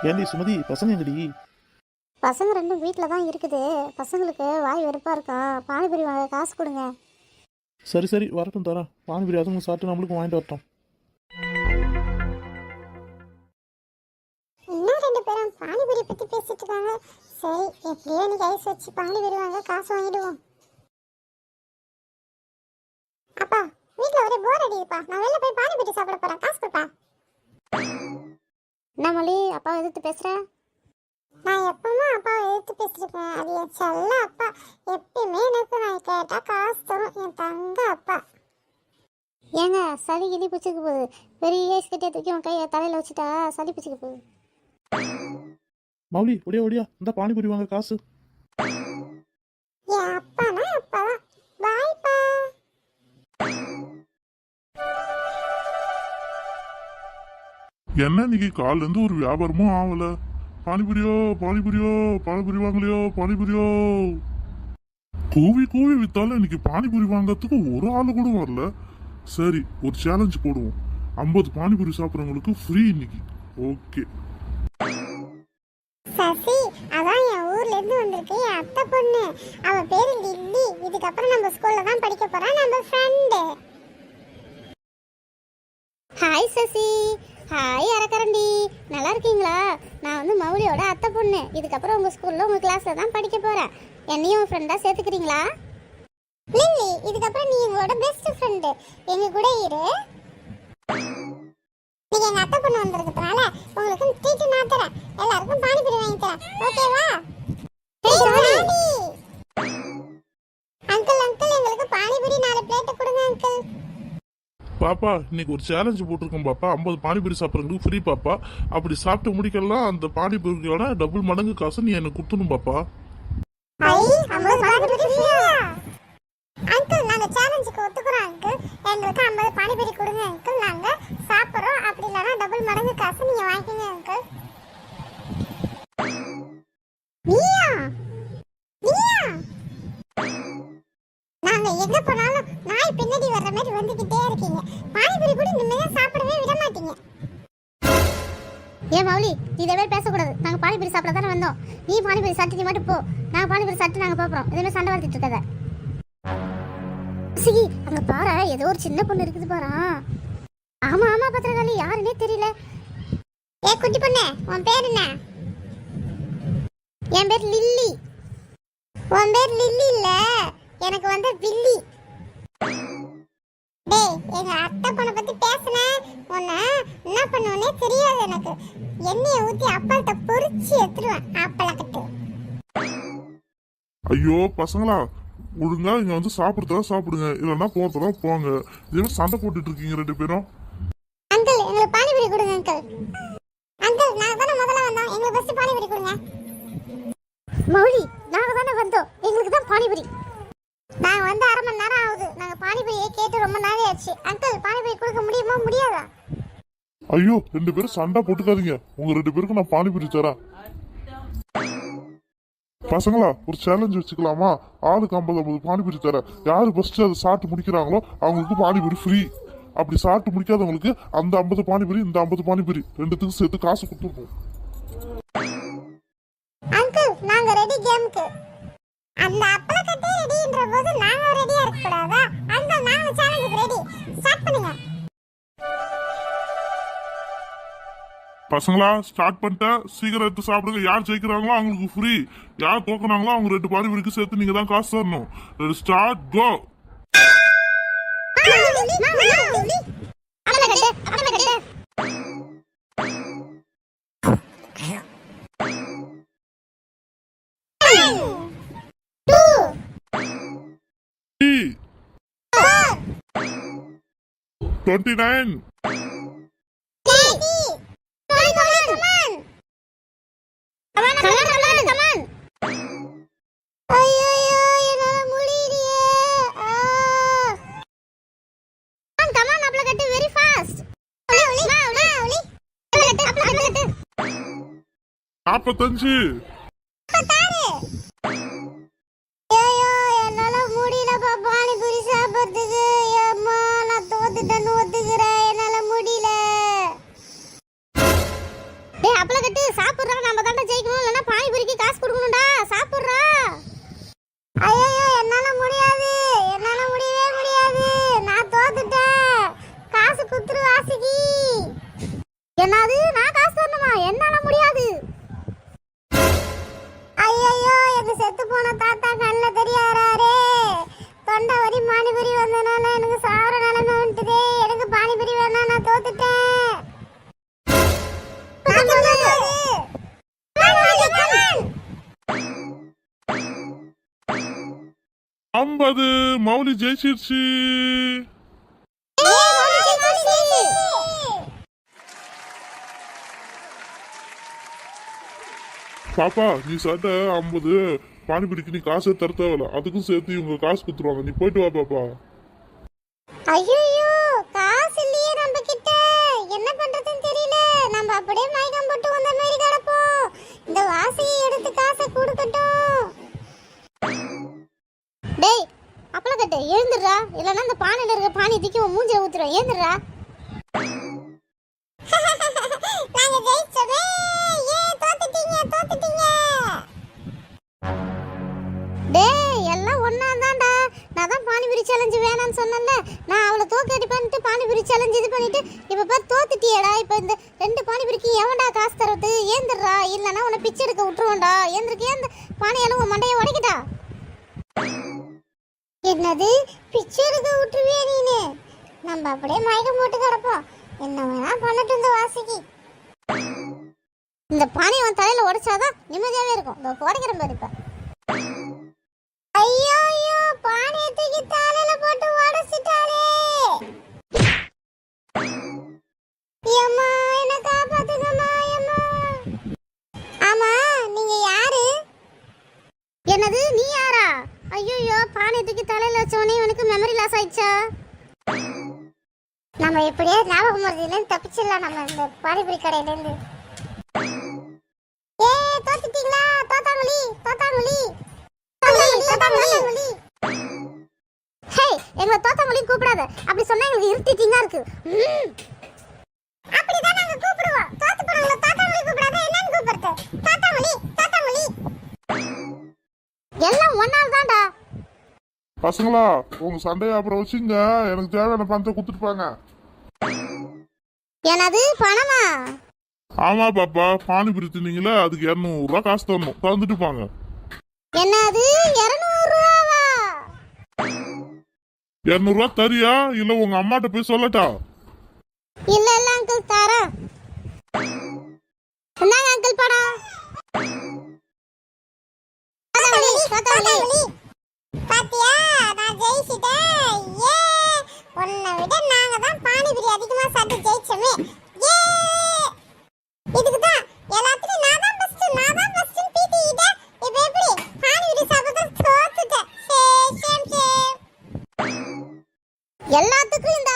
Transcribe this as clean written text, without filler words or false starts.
ஏன்டி சுமதி, பசங்க எங்கடி? பசங்க ரெண்டும் வீட்டில் தான் இருக்குது. பசங்களுக்கு வாய் வெறுப்பாக இருக்கான். பானிபூரி வாங்க காசு கொடுங்க. சரி சரி, வரட்டும் தரேன். பானிபூரி அதுவும் சாப்பிட்டு நம்மளுக்கும் வாங்கிட்டு வரட்டும். இன்னும் ரெண்டு பேரும் பானிபூரி பற்றி பேசிட்டு இருக்காங்க. சரி, எப்படியோ இன்னைக்கு ஐஸ் வச்சு பானிபூரி வாங்க காசு வாங்கிடுவோம். அப்பா, வீட்டில் ஒரே போர் அடிக்குதுப்பா. நான் வெளில போய் பானிபூரி சாப்பிட போகிறேன். காசு கொடுப்பா. என்ன மொழி, அப்பா எதிர்த்து பேசுகிறேன்? நான் எப்பவுமே அப்பாவை எதிர்த்து பேசிருக்கேன். அது என் செல்ல அப்பா. எப்பயுமே எனக்கு நான் கேட்டால் காசு தரும் என் தங்க அப்பா. ஏங்க, சளி கிளி பிடிச்சிக்க போகுது. பெரிய ஐஸ் கட்டியை தூக்கி உன் கையை தலையில் வச்சுட்டா சளி பிடிச்சிக்க போகுது. மௌலி, ஒடியா ஒடியா, இந்த பானிபூரி வாங்க காசு. என் அப்பானா அப்பா தான். பாய்ப்பா. என்ன இன்னைக்கு காலில இருந்து ஒரு வியாபாரமும் ஆகல. பானிபூரியோ பானிபூரியோ, பானிபூரி வாங்கலையோ பானிபூரியோ. கூவி கூவி வித்தாலும் இன்னைக்கு பானிபூரி வாங்கறதுக்கு ஒரு ஆளு கூட வரல. சரி, ஒரு சேலஞ்ச் போடுவோம். 50 பானிபூரி சாப்பிட்றவங்களுக்கு ஃப்ரீ இன்னைக்கு. ஓகே. சசி, அதான் என் ஊர்ல இருந்து வந்திருக்கு என் அத்தை பொண்ணு. அவ பேரு லில்லி. இதுக்கப்புறம் நம்ம ஸ்கூல்ல தான் படிக்க போறா. நம்ம ஃப்ரெண்டு. ஹாய் சசி. ஹாய் அரக்கரண்டி. நல்லா இருக்கீங்களா? நான் வந்து மௌலியோட அத்தை பொண்ணு. இதுக்கப்புறம் உங்க ஸ்கூல்ல உங்க கிளாஸ்ல தான் படிக்க போறேன். என்னையும் ஃப்ரெண்டா சேர்த்துக்கிறீங்களா? லில்லி, இதுக்கப்புறம் நீ எங்களோட பெஸ்ட் ஃப்ரெண்டு. எங்க கூட இரு. நீங்க எங்க அத்தை பொண்ணு வந்திருக்கிறதுனால உங்களுக்கு ட்ரீட் நான் தரேன். எல்லாருக்கும் பானிபூரி வாங்கி தரேன். ஓகேவா? அங்கிள் அங்கிள், எங்களுக்கு பானிபூரி 4 பிளேட் கொடுங்க அங்கிள். பாப்பா, இன்னைக்கு ஒரு சேலஞ்ச் போட்டிருக்கோம் பாப்பா. 50 பானிபூரி சாப்பிட்றவங்களுக்கு ஃப்ரீ பாப்பா. அப்படி சாப்பிட்டு முடிக்கலாம் அந்த பானிபூரியோட டபுள் மடங்கு காசு நீ எனக்கு கொடுத்துணும் பாப்பா. ஐ, 50 பானிபூரி ஃப்ரீயா? அங்கிள், நாங்க சேலஞ்சுக்கு ஒத்துக்குறோம் அங்கிள். எங்களுக்கு 50 பானிபூரி கொடுங்க அங்கிள். நாங்க சாப்பிடுறோம். அப்படி இல்லனா டபுள் மடங்கு காசு நீங்க வாங்கிக்கங்க அங்கிள். நீயா? நீயா? நாங்க எங்க போனாலும் நாய் பின்னாடி வர்ற மாதிரி வந்துகிட்டே இருக்கீங்க. பானிபூரி கூட நிம்மதியா சாப்பிடவே விட மாட்டீங்க. ஏன் மௌலி, நீ இதை பேர் பேசக்கூடாது. நாங்க பானிபூரி சாப்பிட தானே வந்தோம். நீ பானிபூரி சாப்பிட்டு நீ மட்டும் போ. நாங்க பானிபூரி சாப்பிட்டு நாங்க போறோம். இதுமே சண்டை வளர்த்துட்டு இருக்காத. சிகி, அங்க பாரு, ஏதோ ஒரு சின்ன பொண்ணு இருக்குது பாரு. ஆமா ஆமா பத்திரகாளி, யாருன்னே தெரியல. ஏ குட்டி பொண்ணு, உன் பேர் என்ன? என் பேர் லில்லி. உன் பேர் லில்லி இல்ல, எனக்கு வந்து வில்லி. டேய், எங்க அத்தை பொண்ணை பத்தி பேசுன உன்னை என்ன பண்ணுவனே தெரியாது எனக்கு. எண்ணெயை ஊத்தி அப்பளத்தை பொரிச்சு எடுத்துருவேன். அப்பளக்கட்டு. ஐயோ பசங்களா, ஒழுங்கா இங்க வந்து சாப்பிடுறதா சாப்பிடுங்க, இல்லைன்னா போறதா போங்க. இதே சண்டை போட்டுட்டு இருக்கீங்க ரெண்டு பேரும். அங்கிள், எங்களுக்கு பானிபூரி கொடுங்க அங்கிள். அங்கிள், நாங்க தானே முதல்ல வந்தோம். எங்களுக்கு ஃபர்ஸ்ட் பானிபூரி கொடுங்க. மௌலி, நாங்க தானே வந்தோம். எங்களுக்கு தான் பானிபூரி. நாங்க வந்து 1/2 மணி நேரம் ஆகுது. நாங்க பானிபூரியை கேட்டு ரொம்ப நாள் ஆச்சு. அங்கிள், பானிபூரி கொடுக்க முடியுமா முடியாதா? ஐயோ, ரெண்டு பேரும் சண்டை போட்டுக்காதீங்க. உங்க ரெண்டு பேருக்கும் நான் பானிபூரி தரேன். பசங்களா, ஒரு சேலஞ்ச் வச்சுக்கலாமா? ஆளுக்கு 50 பானிபூரி தரேன். யாரு ஃபர்ஸ்ட் அதை சாப்பிட்டு முடிக்கிறாங்களோ அவங்களுக்கு பானிபூரி ஃப்ரீ. அப்படி சாப்பிட்டு முடிக்காதவங்களுக்கு அந்த 50 பானிபூரி, இந்த 50 பானிபூரி ரெண்டுத்துக்கும் சேர்த்து காசு கொடுத்துருவோம். அங்கிள், நாங்க ரெடி கேமுக்கு. அந்த அப்பளக்கட்டே ரெடின்ற போது நாங்க ரெடியா இருக்க கூடாதா? அங்கிள், நாங்க சேலஞ்சுக்கு ரெடி. ஸ்டார்ட் பண்ணுங்க. பசங்களா, ஸ்டார்ட் பண்ணிட்டேன். சீக்கிரம் எடுத்து சாப்பிடுங்க. யார் ஜெயிக்கிறாங்களோ அவங்களுக்கு ஃப்ரீ. யார் தோக்குறாங்களோ அவங்க 2 பானிபூரிக்கு சேர்த்து நீங்க தான் காசு தரணும். ஸ்டார்ட், கோ. Three, 29, நாற்பத்தஞ்சு, என்னால முடியலப்பா பானிபூரி சாப்பிடுறதுக்கு. அம்மா, நான் தோத்துட்டேன்னு ஒத்துக்கிறேன். என்னால முடியல. டேய் அப்பள கட்டு சாப்பிடு. என்னது நான் காசு தரணுமா? என்னால முடியாது. ஐயோ எங்க செத்து போன தாத்தா கண்ணில் தெரியாராரே. தொண்டை வரி பானிபுரி வந்தனால எனக்கு சாவர நிலைமை வந்துட்டுதே. எனக்கு பானிபுரி வேணா, நான் தோத்துட்டேன். 50 மௌலி ஜெயிச்சிருச்சு. பாப்பா நீ சாட்ட 50 பானிபுரிக்கு நீ காசே தர தேவையில்ல, அதுக்கும் சேர்த்து இவங்க காசு குத்துருவாங்க. நீ போயிட்டு வா பாப்பா. ஐயோ காசு இல்லையே நம்ம கிட்ட, என்ன பண்றதுன்னு தெரியல. நம்ம அப்படியே மயக்கம் போட்டு வந்த மாதிரி கிடப்போம். இந்த வாசியை எடுத்து காசை கொடுக்கட்டும். டேய் அப்பளக்கட்டு எழுந்துடுறா, இல்லைன்னா இந்த பானையில இருக்க பானி தூக்கி உன் மூஞ்சில ஊத்துறோம். எழுந்துடுறா. நாங்க ஜெயிச்சோமே. தோத்துட்டீங்க. டேய் எல்லாம் ஒண்ணாதான்டா. நான் தான் பானிபுரி சேலஞ்ச் வேணாம்னு சொன்னேன்ல. நான் அவளை தோக்கடி பண்ணிட்டு பானிபுரி சேலஞ்ச் இது பண்ணிட்டு இப்ப பார் தோத்துட்டியடா. இப்ப இந்த 2 பானிபுரிக்கு எவன்டா காசு தரது? ஏந்திரா, இல்லைன்னா உன்னை பிச்சை எடுக்க விட்டுருவோம்டா. ஏந்திருக்கு, ஏந்த பானையால உன் மண்டையை உடைக்கிட்டா. என்னது பிச்சை எடுக்க விட்டுருவியா நீனு? நம்ம அப்படியே மயக்கம் போட்டு கிடப்போம். என்ன வேணா பண்ணட்டும் இந்த வாசிக்கு. இந்த பானையை அவன் தலையில உடைச்சாதான் நிம்மதியாவே இருக்கும். இந்த உடைக்கிற மாதிரி இப்ப. ஐயோ பானையை தூக்கி தலையில போட்டு உடைச்சிட்டாரே. அம்மா என்ன காப்பாத்துங்கம்மா. ஆமா நீங்க யாரு? என்னது நீ யாரா? ஐயோ பானை தூக்கி தலையில வச்சோனே உனக்கு மெமரி லாஸ் ஆயிடுச்சா? நம்ம எப்படியே ஞாபகம் மறதியிலேருந்து தப்பிச்சிடலாம் நம்ம இந்த பானிபுரி கடையிலேருந்து. தோத்துட்டீங்களா? தோத்தாங்குழி. ஹே எங்களை தோத்தாங்குழி கூப்பிடாத. அப்படி சொன்னா எங்களுக்கு இருட்டிட்டிங்கா இருக்கு. அப்படிதான் நாங்க கூப்பிடுவோம். தோத்து போறவங்கள தோத்தாங்குழி கூப்பிடாத. என்னன்னு கூப்பிடுறது? தோத்தாங்குழி. எல்லாம் ஒன்னால தான்டா. பசங்களா உங்க சண்டையை அப்புறம் வச்சுங்க. எனக்கு தேவையான பணத்தை கொடுத்துட்டு. என்னது பணமா? ஆமா பாப்பா, பானிபுரி தின்னீங்களே அதுக்கு 200 ரூபா காசு தரணும். தந்துட்டு போங்க. என்னது 200 ரூபாவா? 200 ரூபா தரியா இல்ல உங்க அம்மாட்ட போய் சொல்லட்டா? இல்ல அங்கிள் தரேன். என்னங்க அங்கிள் பணம்? பாத்தியா நான் ஜெயிச்சிட்டேன். ஏ உன்னை விட நாங்க தான் பானிபுரி அதிகமா சாப்பிட்டு ஜெயிச்சோமே. ஏ இதுக்கு தான் எல்லாத்துலயும் நான் தான் ஃபர்ஸ்ட் பீத்திட்ட. இப்ப எப்படி பானிபுரி சாப்பிட்டு தோத்துட்டேன். எல்லாத்துக்கும் இந்த